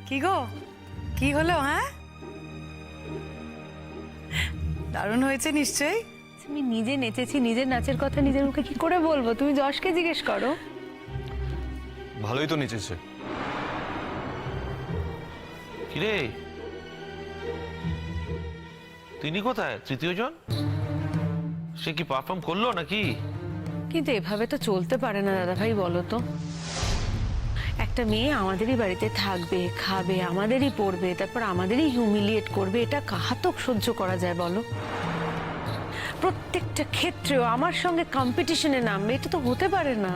কি গো, কি হলো? হ্যাঁ, দারুণ হয়েছে নিশ্চয়ই। আমি নিজে নেচেছি, নিজের নাচের কথা নিজের মুখে কি করে বলবো? তুমি যশকে জিজ্ঞেস করো। ভালোই তো নেচেছে। কিরে, তিনি কোথায়? তৃতীয় জন সে কি পারফর্ম করলো নাকি? কিন্তু এভাবে তো চলতে পারে না দাদা ভাই, বলো তো। একটা মেয়ে আমাদেরই বাড়িতে থাকবে, খাবে, আমাদেরই পড়বে, তারপর আমাদেরই হিউমিলিয়েট করবে, এটা কাহাতক সহ্য করা যায় বলো? প্রত্যেকটা ক্ষেত্রেও আমার সঙ্গে কম্পিটিশনে নামবে, এটা তো হতে পারে না।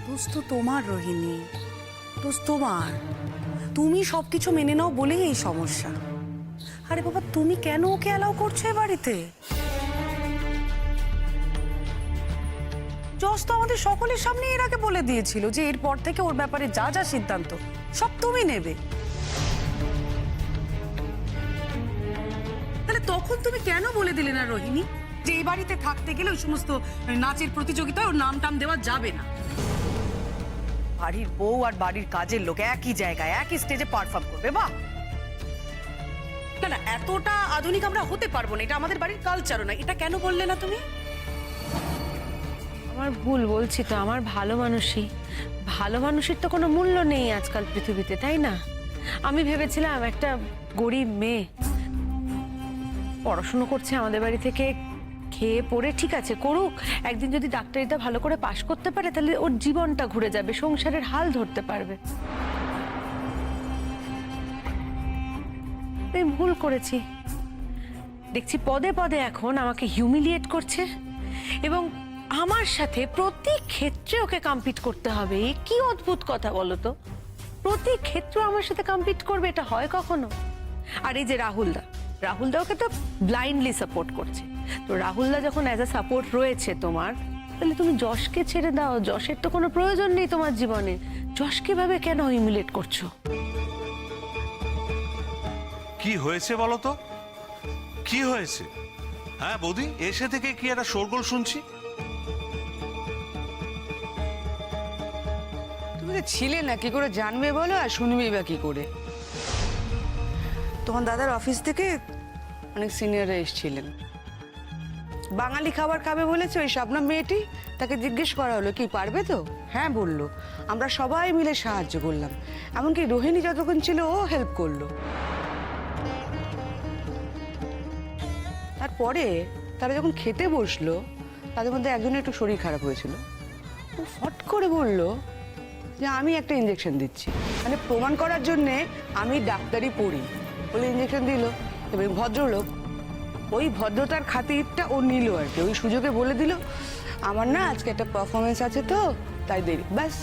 দোষ তো তোমার রোহিণী, দোষ তোমার। তুমি সবকিছু মেনে নাও বলেই এই সমস্যা। আরে বাবা, তুমি কেন ওকে অ্যালাউ করছো এ বাড়িতে? যশ তো আমাদের সকলের সামনে এর আগে বলে দিয়েছিল যে এরপর থেকে ওর ব্যাপারে যা যা সিদ্ধান্ত সব তুমি নেবে। তাহলে তখন তুমি কেন বলে দিলে না রোহিণী যে এই বাড়িতে থাকতে গেলে ওই সমস্ত নাচের প্রতিযোগিতায় ওর নাম টাম দেওয়া যাবে না? বাড়ির বউ আর বাড়ির কাজের লোক একই জায়গায় একই স্টেজে পারফর্ম করবে, বাহ! না না, এতটা আধুনিক আমরা হতে পারবো না, এটা আমাদের বাড়ির কালচারও না। এটা কেন বললে না তুমি? আমার ভুল, বলছি তো। আমার ভালো মানুষের তো কোনো মূল্য নেই আজকাল পৃথিবীতে, তাই না? আমি ভেবেছিলাম একটা গরিব মেয়ে পড়াশুনো করছে আমাদের বাড়ি থেকে, খেয়ে পড়ে ঠিক আছে করুক, একদিন যদি ডাক্তারিটা ভালো করে পাশ করতে পারে তাহলে ওর জীবনটা ঘুরে যাবে, সংসারের হাল ধরতে পারবে। আমি ভুল করেছি। দেখছি পদে পদে এখন আমাকে হিউমিলিয়েট করছে এবং আমার সাথে প্রতি ক্ষেত্রে ওকে কম্পিট করতে হবে। এ কি অদ্ভুত কথা বলো তো? প্রতি ক্ষেত্রে আমার সাথে কম্পিট করবে, এটা হয় কখনো? আর এই যে রাহুলদা ওকে তো ব্লাইন্ডলি সাপোর্ট করছে। তো রাহুলদা যখন অ্যাজ আ সাপোর্ট রয়েছে তোমার, তাহলে তুমি যশকে ছেড়ে দাও। যশের তো কোনো প্রয়োজন নেই তোমার জীবনে। যশকে ভাবে কেন হিউমিলিয়েট করছো? কি হয়েছে বলো তো? কি হয়েছে? হ্যাঁ বৌদি, এসে থেকে কি একটা শোরগোল শুনছি? তুমি তো ছিলে না, কি করে জানবে বলো? আর শুনবেই বা কি করে? তোমার দাদার অফিস থেকে অনেক সিনিয়ররা এসেছিলেন। বাঙালি খাবার খাবে বলেছে ওই শবনম মেয়েটি, তাকে জিজ্ঞেস করা হলো কি পারবে তো? হ্যাঁ বললো। আমরা সবাই মিলে সাহায্য করলাম, এমনকি রোহিণী যতক্ষণ ছিল ও হেল্প করলো। তারপরে তারা যখন খেতে বসলো, তাদের মধ্যে একজনের একটু শরীর খারাপ হয়েছিল। ও ফট করে বললো যে আমি একটা ইঞ্জেকশন দিচ্ছি, মানে প্রমাণ করার জন্যে আমি ডাক্তারি পড়ি বলে ইঞ্জেকশন দিল। এবং ভদ্রলোক ওই ভদ্রতার খাতিরটা ও নিল আর কি, ওই সুযোগে বলে দিল আমার না আজকে একটা পারফরমেন্স আছে তো তাই দেরি, ব্যাস।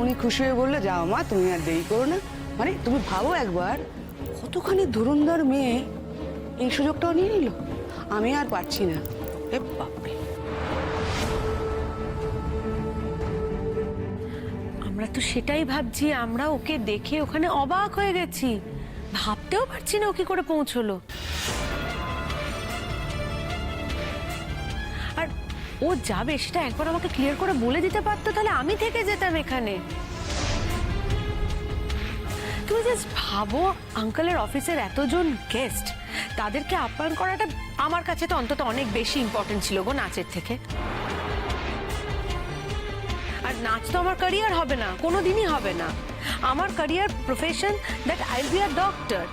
উনি খুশি হয়ে বললো যাও মা, তুমি আর দেরি করো না। মানে তুমি ভাবো একবার, কতখানি ধুরন্ধর মেয়ে এই সুযোগটাও নিয়ে নিল। আমি আর পারছি না, এ বাপরে। আমরা তো সেটাই ভাবছি। আমরা ওকে দেখে ওখানে অবাক হয়ে গেছি, ভাবতেও পারছি না ও কি করে পৌঁছলো। আর ও যাবে সেটা একবার আমাকে ক্লিয়ার করে বলে দিতে পারতো, তাহলে আমি থেকে যেতাম এখানে। তুমি জাস্ট ভাবো, আঙ্কেলের অফিসের এতজন গেস্ট, তাদেরকে আপ্যায়ন করাটা আমার কাছে তো অন্তত অনেক বেশি ইম্পর্টেন্ট ছিল গো নাচের থেকে। আর নাচ তো আমার ক্যারিয়ার হবে না, কোনোদিনই হবে না। আমার career profession that I will be a doctor.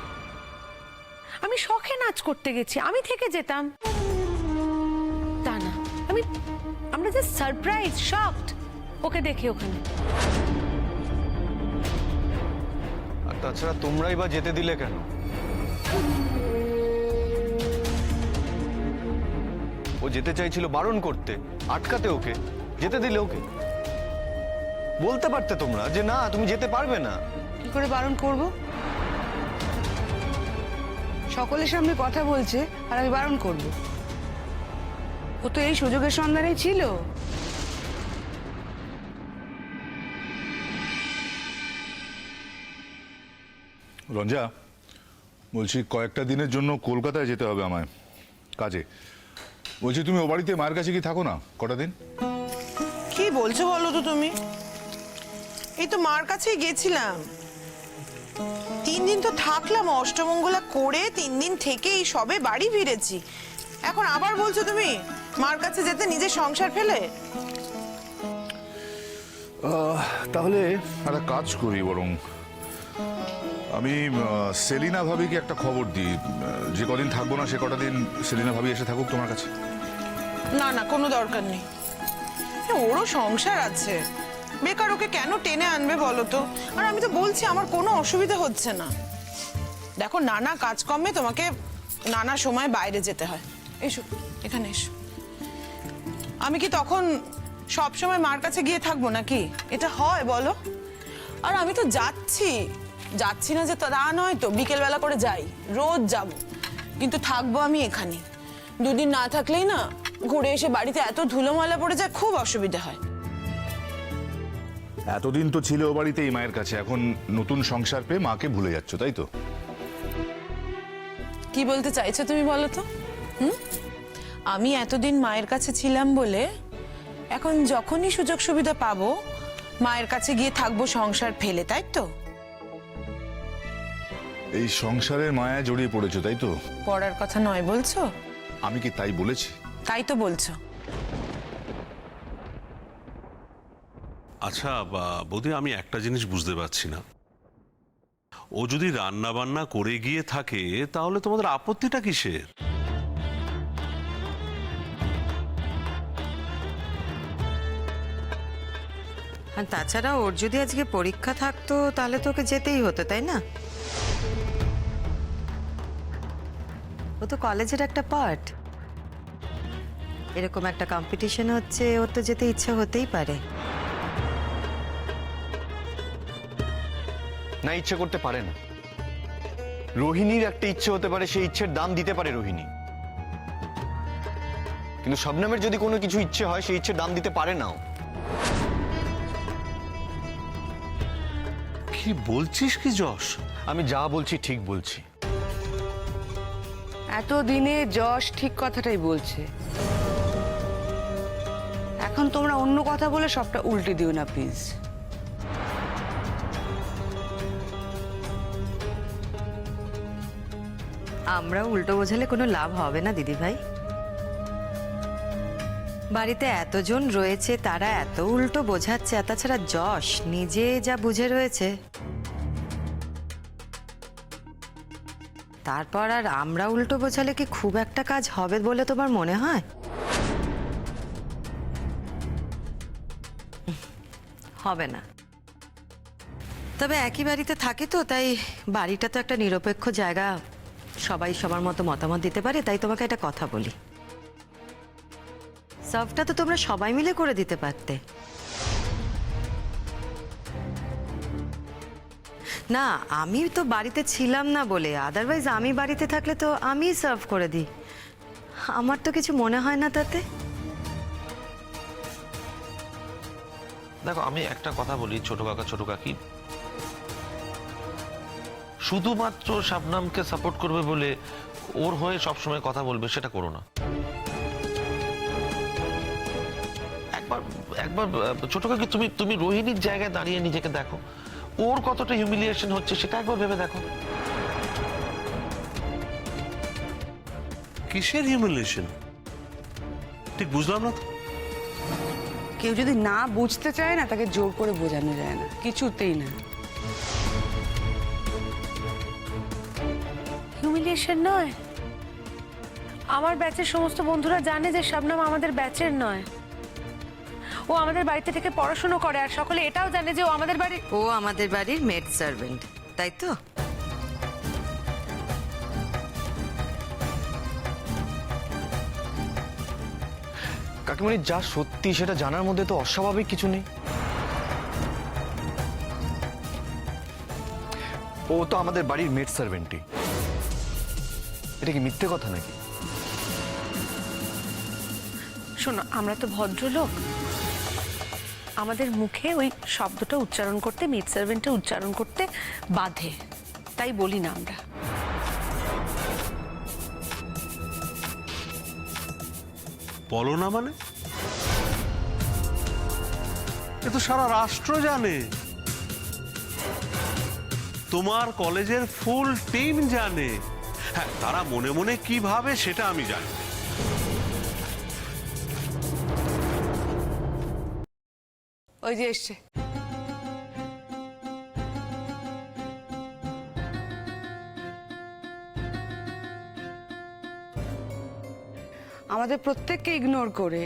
আমি শখে নাচ করতে গেছি, আমি থেকে যেতাম। তা না, আমরা জাস্ট সারপ্রাইজ, শকড ওকে দেখে ওখানে। আর তাছাড়া তোমরাই বা যেতে দিলে কেন? ও যেতে চাইছিল বারণ করতে, আটকাতে, ওকে যেতে দিলে। ওকে বলতে পারতে তোমরা যে না তুমি যেতে পারবে না। কি করে বারণ করব? সকলের সামনে কথা বলছে আর আমি বারণ করব? ও তো এই সুযোগের সন্ধানেই ছিল। রঞ্জা, বলছি কয়েকটা দিনের জন্য কলকাতায় যেতে হবে আমায় কাজে। বলছি তুমি ও বাড়িতে মায়ের কাছে কি থাকো না কটা দিন? কি বলছো বলো তো তুমি? এই তো মার কাছেই গেছিলাম, 3 দিন তো থাকলাম, অষ্টমঙ্গলা করে 3 দিন থেকেই সবে বাড়ি ফিরেছি। এখন আবার বলছো তুমি মার কাছে যেতে, নিজের সংসার ফেলে? তাহলে একটা কাজ করি বরং, আমি সেলিনা ভাবিকে একটা খবর দিই, যে কদিন থাকবো না সে কটা দিন সেলিনা ভাবি এসে থাকুক তোমার কাছে। না না, কোনো দরকার নেই। ওরও সংসার আছে, বেকার ওকে কেন টেনে আনবে বলো তো? আর আমি তো বলছি আমার কোনো অসুবিধা হচ্ছে না। দেখো, নানা কাজকর্মে তোমাকে নানা সময় বাইরে যেতে হয়। এসো এখানে এসো। আমি কি তখন সব সময় মার কাছে গিয়ে থাকবো নাকি? এটা হয় বলো? আর আমি তো যাচ্ছি না যে তা নয় তো, বিকেলবেলা করে যাই, রোজ যাব, কিন্তু থাকবো আমি এখানে। 2 দিন না থাকলেই না ঘুরে এসে বাড়িতে এত ধুলো ময়লা পড়ে যায়, খুব অসুবিধা হয়। এতদিন তো ছিল ও বাড়িতেই মায়ের কাছে, এখন নতুন সংসার পেয়ে মাকে ভুলে যাচ্ছ, তাই তো? কি বলতে চাইছো তুমি বলো তো? আমি এতদিন মায়ের কাছে ছিলাম বলে এখন যখনই সুযোগ সুবিধা পাবো মায়ের কাছে গিয়ে থাকবো সংসার ফেলে, তাই তো? এই সংসারের মায়ায় জড়িয়ে পড়েছো, তাই তো? পড়ার কথা নয় বলছো? আমি কি তাই বলেছি? তাই তো বলছো। আচ্ছা বৌদি, আমি একটা জিনিস বুঝতে পারছি না, ও যদি রান্না বান্না করে গিয়ে থাকে তাহলে তোমাদের আপত্তিটা কিসের? আর তাছাড়া ওর যদি আজকে পরীক্ষা থাকতো তাহলে তোকে যেতেই হতো, তাই না? ও তো কলেজের একটা পার্ট, এরকম একটা কম্পিটিশন হচ্ছে, ওর তো যেতে ইচ্ছা হতেই পারে। না, ইচ্ছে করতে পারে না। রোহিণীর একটা ইচ্ছে হতে পারে, সেই ইচ্ছের দাম দিতে পারে রোহিণী, কিন্তু শবনমের যদি কোনো কিছু ইচ্ছে হয় সেই ইচ্ছের দাম দিতে পারে না ও। কি বলছিস কি যশ? আমি যা বলছি ঠিক বলছি। এতদিনে যশ ঠিক কথাটাই বলছে। এখন তোমরা অন্য কথা বলে সবটা উল্টে দিও না প্লিজ। আমরা উল্টো বোঝালে কোনো লাভ হবে না দিদি ভাই। বাড়িতে এতজন রয়েছে, তারা এত উল্টো বোঝাচ্ছে, আর তাছাড়া যশ নিজে যা বুঝে রয়েছে, তারপর আর আমরা উল্টো বোঝালে কি খুব একটা কাজ হবে বলে তোমার মনে হয়? হবে না। তবে একই বাড়িতে থাকে তো, তাই বাড়িটা তো একটা নিরপেক্ষ জায়গা, সবাই সবার মতো মতামত দিতে পারে। তাই তোমাকে একটা কথা বলি, সার্ভটা তো তোমরা সবাই মিলে করে দিতে পারতে না? আমি তো বাড়িতে ছিলাম না বলে, আদারওয়াইজ আমি বাড়িতে থাকলে তো আমিই সার্ভ করে দিই। আমার তো কিছু মনে হয় না তাতে। দেখো, আমি একটা কথা বলি, ছোট কাকা ছোট কাকি শুধুমাত্র শাবনামকে সাপোর্ট করবে বলে ওর হয়ে সবসময় কথা বলবে, সেটা করো না। একবার ছোট কাকি তুমি রোহিণীর জায়গায় দাঁড়িয়ে নিজেকে দেখো, ওর কতটা হিউমিলিয়েশন হচ্ছে সেটা একবার ভেবে দেখো। কিসের হিউমিলিয়েশন ঠিক বুঝলাম না তো। কেউ যদি না বুঝতে চায় না, তাকে জোর করে বোঝানো যায় না, কিছুতেই না। হিউমিলিয়েশন নয়, আমার ব্যাচের সমস্ত বন্ধুরা জানে যে শবনম আমাদের ব্যাচের নয়। ও আমাদের বাড়িতে থেকে পড়াশোনা করে, আর সকলে এটাও জানে যে ও আমাদের বাড়ির মেড সার্ভেন্ট, তাই তো? কাকিমণি, যা সত্যি সেটা জানার মধ্যে তো অস্বাভাবিক কিছু নেই। ও তো আমাদের বাড়ির মেড সার্ভেন্টই, এটা কি মিথ্যে কথা নাকি? শোনো, আমরা তো ভদ্রলোক, আমাদের মুখে ওই শব্দটা উচ্চারণ করতে, মেড সার্ভেন্টটা উচ্চারণ করতে বাধে, তাই বলি না আমরা। বলো না মানে? এ তো সারা রাষ্ট্র জানে, তোমার কলেজের ফুল টিম জানে। হ্যাঁ, তারা মনে মনে কি ভাবে সেটা আমি জানি। ওই যে এসছে। আমাদের প্রত্যেককে ইগনোর করে,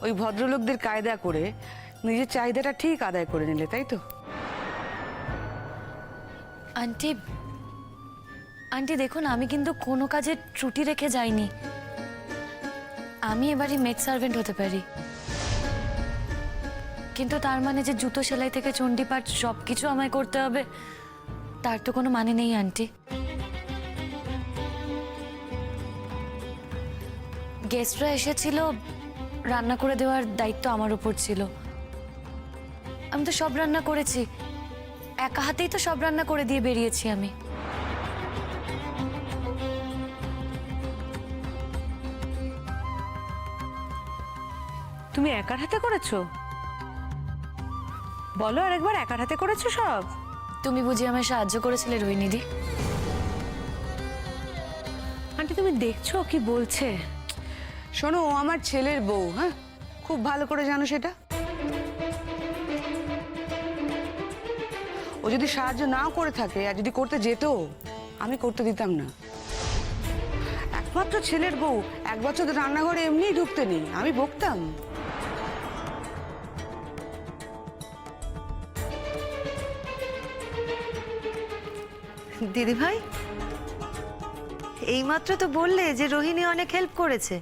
ওই ভদ্রলোকদের কায়দা করে নিজের চাহিদাটা ঠিক আদায় করে নিলে, তাই তো? আন্টি আন্টি দেখুন, আমি কিন্তু কোনো কাজে ত্রুটি রেখে যাইনি। আমি এবারই মেড সার্ভেন্ট হতে পারি, কিন্তু তার মানে যে জুতো সেলাই থেকে চণ্ডীপাঠ সব কিছু আমায় করতে হবে, তার তো কোনো মানে নেই আন্টি। গেস্টরা এসেছিল, রান্না করে দেওয়ার দায়িত্ব আমার উপর ছিল। আমি তো সব রান্না করেছি, একা হাতেই তো সব রান্না করে দিয়ে বেরিয়েছি আমি। তুমি একার হাতে করেছো? বলো আরেকবার, একার হাতে করেছো সব? তুমি বুঝি আমায় সাহায্য করেছিলে রোহিণীদি? আন্টি তুমি দেখছো কি বলছে? শোনো, ও আমার ছেলের বউ, হ্যাঁ, খুব ভালো করে জানো সেটা। ও যদি সাহায্য নাও করে থাকে, আর যদি করতে যেত, আমি করতে দিতাম না। একমাত্র ছেলের বউ, 1 বছর রান্নাঘরে এমনিই ঢুকতে নেই, আমি বকতাম। দিদি ভাই, এইমাত্র তো বললে যে রোহিণী অনেক হেল্প করেছে।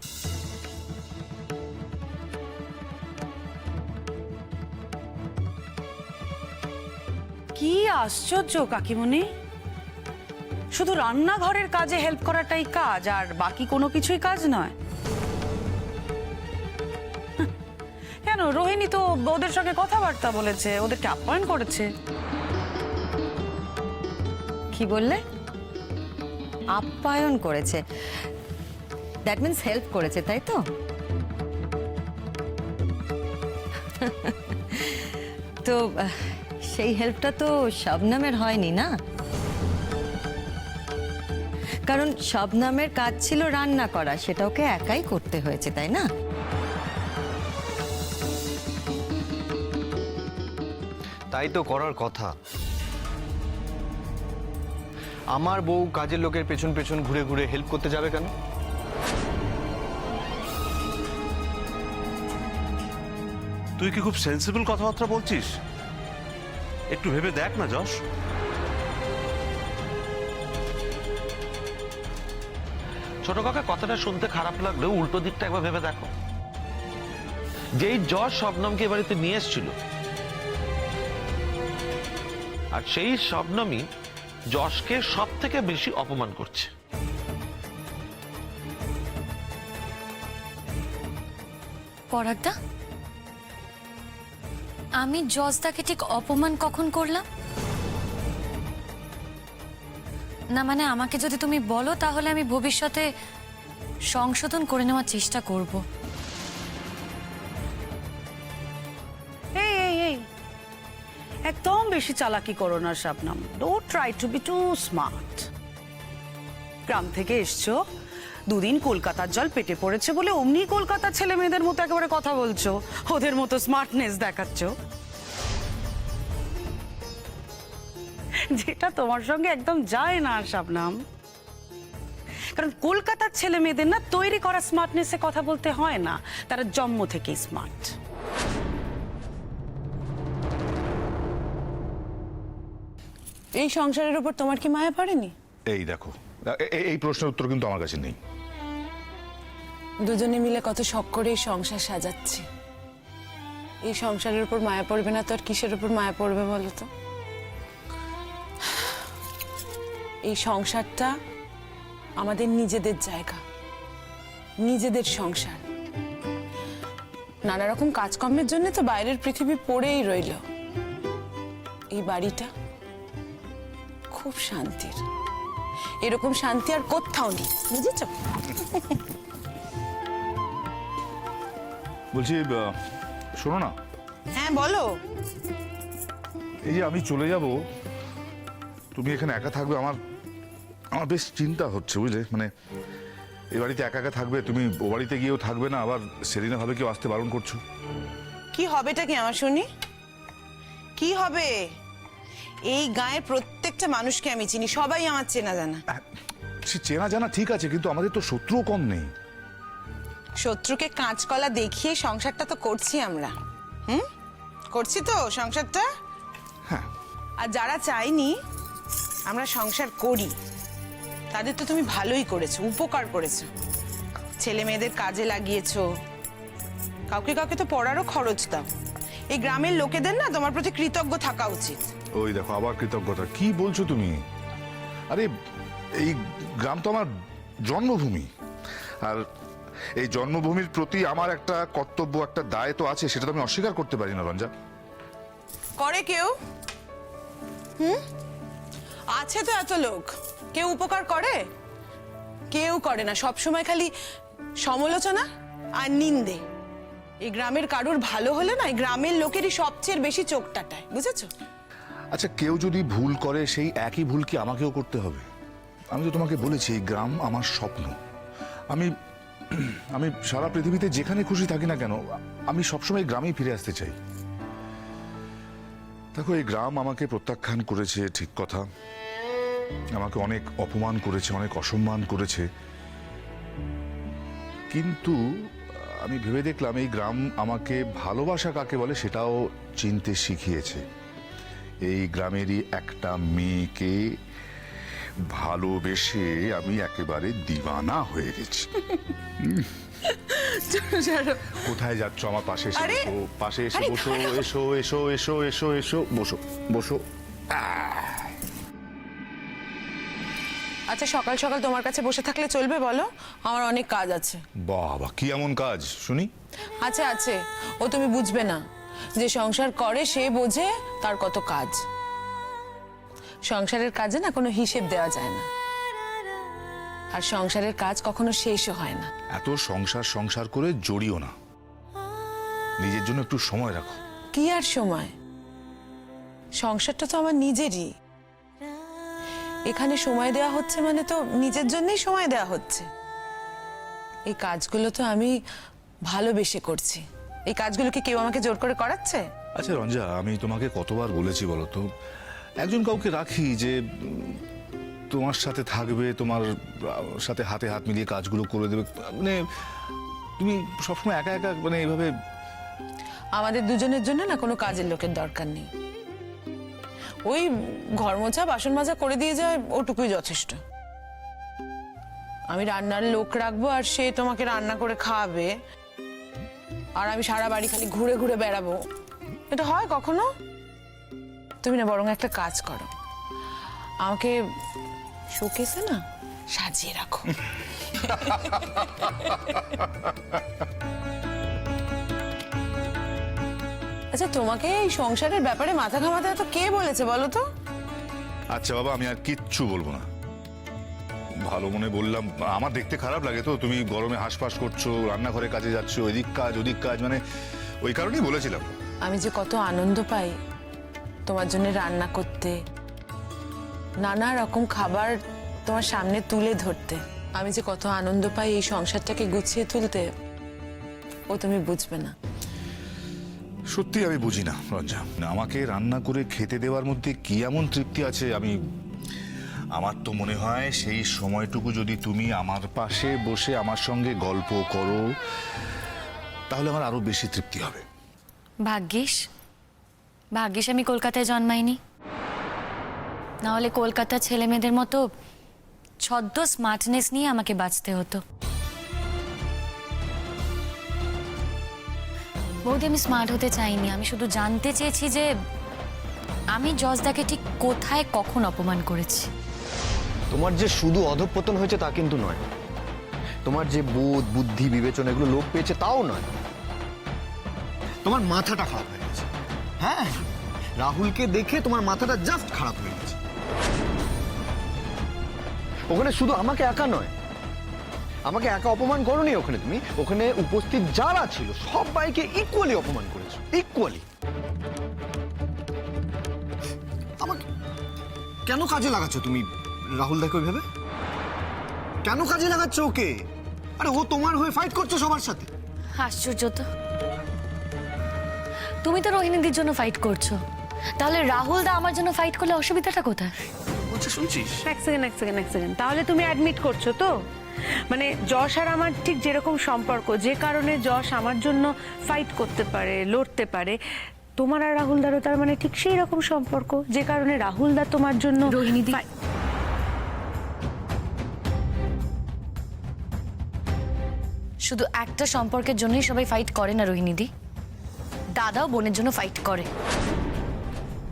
কি আশ্চর্য কাকিমণি, শুধু রান্নাঘরের কাজে হেল্প করাটাই কাজ, আর বাকি কোনো কিছুই কাজ নয়? কেন, রোহিণী তো ওদের সঙ্গে কথাবার্তা বলেছে, ওদেরকে আপ্যায়ন করেছে। কি বললে? আপ্যায়ন করেছে? দ্যাট মিন্স হেল্প করেছে, তাই তো? তো সেই হেল্পটা তো শবনমের হয়নি না, কারণ শবনমের কাজ ছিল রান্না করা, সেটা ওকে একাই করতে হয়েছে, তাই না? তাই তো করার কথা। আমার বউ কাজের লোকের পেছন পেছন ঘুরে ঘুরে হেল্প করতে যাবে কেন? তুই কি খুব সেন্সিবল কথাবার্তা বলছিস? একটু ভেবে দেখ না যশ। ছোট কাকা, কথাটা শুনতে খারাপ লাগলেও উল্টো দিকটা একবার ভেবে দেখো। যেই যশ শবনমকে এ বাড়িতে নিয়ে এসেছিল, আর সেই শবনমই যশকে সব থেকে বেশি অপমান করছে। পরাগদা, আমি জজদাকে ঠিক অপমান কখন করলাম? না মানে আমাকে যদি তুমি বলো, তাহলে আমি ভবিষ্যতে সংশোধন করে নেওয়ার চেষ্টা করব। এই এই এই, একদম বেশি চালাকি করো না Shabnam, don't try to be too smart. গ্রাম থেকে এসছো, 2 দিন কলকাতার জল পেটে পড়েছে বলে অমনি কলকাতার ছেলে মেয়েদের মতো একেবারে কথা বলছো, ওদের মতো স্মার্টনেস দেখাচ্ছ, যেটা তোমার সঙ্গে একদম যায় না শবনম। কারণ কলকাতার ছেলে মেয়েদের না তৈরি করা স্মার্টনেসে কথা বলতে হয় না, তারা জন্ম থেকেই স্মার্ট। এই সংসারের উপর তোমার কি মায়া পড়েনি? এই দেখো, এই প্রশ্নের উত্তর কিন্তু আমার কাছে নেই। দুজনে মিলে কত শখ করে এই সংসার সাজাচ্ছি, এই সংসারের উপর মায়া পড়বে না তো আর কিসের উপর মায়া পড়বে বলো তো? এই সংসারটা আমাদের নিজেদের জায়গা, নিজেদের সংসার। নানা রকম কাজকর্মের জন্য তো বাইরের পৃথিবী পড়েই রইল। এই বাড়িটা খুব শান্তির, এরকম শান্তি আর কোথাও নেই, বুঝেছ? বলছি, শোনো না, হ্যাঁ বলো। এই যে আমি চলে যাব, তুমি এখানে একা থাকবে, আমার আমার বেশ চিন্তা হচ্ছে বুঝলে। মানে এই বাড়িতে একা একা থাকবে, তুমি ও বাড়িতে গিয়েও থাকবে না, আবার সেলিনা ভাবে কেউ আসতে বারণ করছো। কি হবেটা কি আমার শুনি? কি হবে? এই গায়ের প্রত্যেকটা মানুষকে আমি চিনি, সবাই আমার চেনা জানা। সে চেনা জানা ঠিক আছে, কিন্তু আমাদের তো শত্রুও কম নেই। শত্রুকে কাঁচকলা দেখিয়ে সংসারটা তো করছি আমরা। করছি তো সংসারটা। হ্যাঁ। আর যারা চাইনি আমরা সংসার করি, তাদের তো তুমি ভালোই করেছো, উপকার করেছো। ছেলে মেয়েদের কাজে লাগিয়েছো, কাউকে কাউকে তো পড়ারও খরচ দাও। এই গ্রামের লোকেদের না তোমার প্রতি কৃতজ্ঞ থাকা উচিত। ওই দেখো আবার কৃতজ্ঞতা, কি বলছো তুমি? আরে এই গ্রাম তো আমার জন্মভূমি, আর এই জন্মভূমির প্রতি আমার একটা কর্তব্য, একটা দায় তো আছে, সেটা তো আমি অস্বীকার করতে পারি না রঞ্জা। করে কেউ? আছে তো এত লোক, কেউ উপকার করে? কেউ করে না, সবসময় খালি সমালোচনা আর নিন্দে। এই গ্রামের কারুর ভালো হলে না, এই গ্রামের লোকেরই সবচেয়ে বেশি চোখ টাটায়, বুঝেছো? আচ্ছা, কেউ যদি ভুল করে সেই একই ভুল কি আমাকেও করতে হবে? আমি তো তোমাকে বলেছি এই গ্রাম আমার স্বপ্ন। আমি আমি সারা পৃথিবীতে যেখানে খুশি থাকি না কেন, আমি সবসময় গ্রামেই ফিরে আসতে চাই। দেখো, এই গ্রাম আমাকে প্রত্যাখ্যান করেছে, ঠিক কথা, আমাকে অনেক অপমান করেছে, অনেক অসম্মান করেছে, কিন্তু আমি ভেবে দেখলাম এই গ্রাম আমাকে ভালোবাসা কাকে বলে সেটাও চিনতে শিখিয়েছে। এই গ্রামেরই একটা মেয়েকে ভালোবেসে আমি একেবারে দিওয়ানা হয়ে গেছি। কোথায় যাচ্ছ? আমার পাশে এসে বসো, পাশে এসে বসো, এসো এসো এসো এসো এসো, বসো বসো। আচ্ছা, সকাল সকাল তোমার কাছে বসে থাকলে চলবে বলো? আমার অনেক কাজ আছে। বাবা, কি এমন কাজ শুনি? আছে আছে, ও তুমি বুঝবে না। যে সংসার করে সে বোঝে তার কত কাজ। সংসারের কাজে না কোনো হিসেব দেওয়া যায় না, আর সংসারের কাজ কখনো শেষও হয় না। এত সংসার সংসার করে জড়িও না, নিজের জন্য একটু সময় রাখো। কি আর সময়? সংসারটা তো আমার নিজেরই। এখানে সময় দেওয়া হচ্ছে মানে তো নিজের জন্যই সময় দেওয়া হচ্ছে। এই কাজগুলো তো আমি ভালোবেসে করছি। এই কাজগুলো কি কেউ আমাকে জোর করে করাচ্ছে? আচ্ছা রঞ্জা, আমি তোমাকে কতবার বলেছি বলো তো, একজন কাউকে রাখি যে তোমার সাথে থাকবে, তোমার সাথে হাতে হাত মিলিয়ে কাজগুলো করে দেবে। মানে তুমি সবসময় একা একা মানে এইভাবে। আমাদের দুজনের জন্য না কোনো কাজের লোকের দরকার নেই। ওই ঘর মোছা বাসন মাজা করে দিয়ে যায়, ওটুকুই যথেষ্ট। আমি রান্নার লোক রাখবো আর সে তোমাকে রান্না করে খাওয়াবে, আর আমি সারা বাড়ি খালি ঘুরে ঘুরে বেড়াবো, এটা হয় কখনো? তুমি না বরং একটা কাজ করো, আমাকে শোকেসে না সাজিয়ে রাখো। আচ্ছা, তোমাকে এই সংসারের ব্যাপারে মাথা ঘামাতে এত কে বলেছে বলো তো? আচ্ছা বাবা, আমি আর কিচ্ছু বলবো না, ভালো মনে বললাম। আমার দেখতে খারাপ লাগে তো, তুমি গরমে হাঁসফাঁস করছো, রান্নাঘরে কাজে যাচ্ছ, এদিক কাজ ওদিক কাজ, মানে ওই কারণেই বলেছিলাম। আমি যে কত আনন্দ পাই তোমার জন্য রান্না করতে, নানা রকম খাবার তোমার সামনে তুলে ধরতে। আমি যে কত আনন্দ পাই এই সংসারটাকে গুছিয়ে তুলতে, ও তুমি বুঝবে না। সত্যি আমি বুঝি না রঞ্জা, আমাকে রান্না করে খেতে দেওয়ার মধ্যে কি এমন তৃপ্তি আছে? আমার তো মনে হয় সেই সময়টুকু যদি তুমি আমার পাশে বসে আমার সঙ্গে গল্প করো, তাহলে আমার আরো বেশি তৃপ্তি হবে। ভাগ্যিস ভাগ্যিস আমি কলকাতায় জন্মাইনি, নাহলে কলকাতার ছেলে মেয়েদের মতো ছদ্ম স্মার্টনেস নিয়ে আমাকে বাঁচতে হতো। বৌদি, আমি স্মার্ট হতে চাইনি, আমি শুধু জানতে চেয়েছি যে আমি জজদাকে ঠিক কোথায় কখন অপমান করেছি। তোমার যে শুধু অধঃপতন হয়েছে তা কিন্তু নয়, তোমার যে বোধ বুদ্ধি বিবেচনা এগুলো লোপ পেয়েছে তাও নয়, তোমার মাথাটা খারাপ হয়ে গেছে। হ্যাঁ, রাহুলকে দেখে তোমার মাথাটা জাস্ট খারাপ হয়ে গেছে। ওখানে শুধু আমাকে একা নয়, আমাকে একা অপমান করোনি ওখানে তুমি, ওখানে উপস্থিত যারা ছিল সবাইকে ইকুয়ালি অপমান করেছো, ইকুয়ালি। আমাকে কেন কাজে লাগাচ্ছ তুমি রাহুল দাকে ওইভাবে? কেন কাজে লাগাচ্ছ ওকে? আরে ও তোমার হয়ে ফাইট করছো সবার সাথে। আশ্চর্য তো, তুমি তো রোহিণীদির জন্য ফাইট করছো, তাহলে রাহুল দা আমার জন্য ফাইট করলে অসুবিধাটা কোথায়? বলছে শুনছিস? এক সেকেন্ড, তাহলে তুমি অ্যাডমিট করছো তো মানে যশ আর আমার ঠিক যেরকম সম্পর্ক, যে কারণে যশ আমার জন্য ফাইট করতে পারে, লড়তে পারে, তোমার আর রাহুল দারও তার মানে ঠিক সেই রকম সম্পর্ক, যে কারণে রাহুল দা তোমার জন্য রোহিণীদি, শুধু একটা সম্পর্কের জন্যই সবাই ফাইট করে না রোহিণীদি, দাদাও বোনের জন্য ফাইট করে।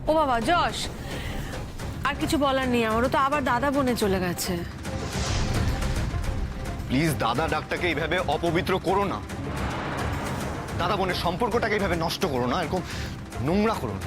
ও বাবা যশ, আর কিছু বলার নেই আমারও, তো আবার দাদা বোনে চলে গেছে। প্লিজ দাদা ডাকটাকে এইভাবে অপবিত্র করো না, দাদা বোনের সম্পর্কটাকে এইভাবে নষ্ট করো না, এরকম নোংরা করো না।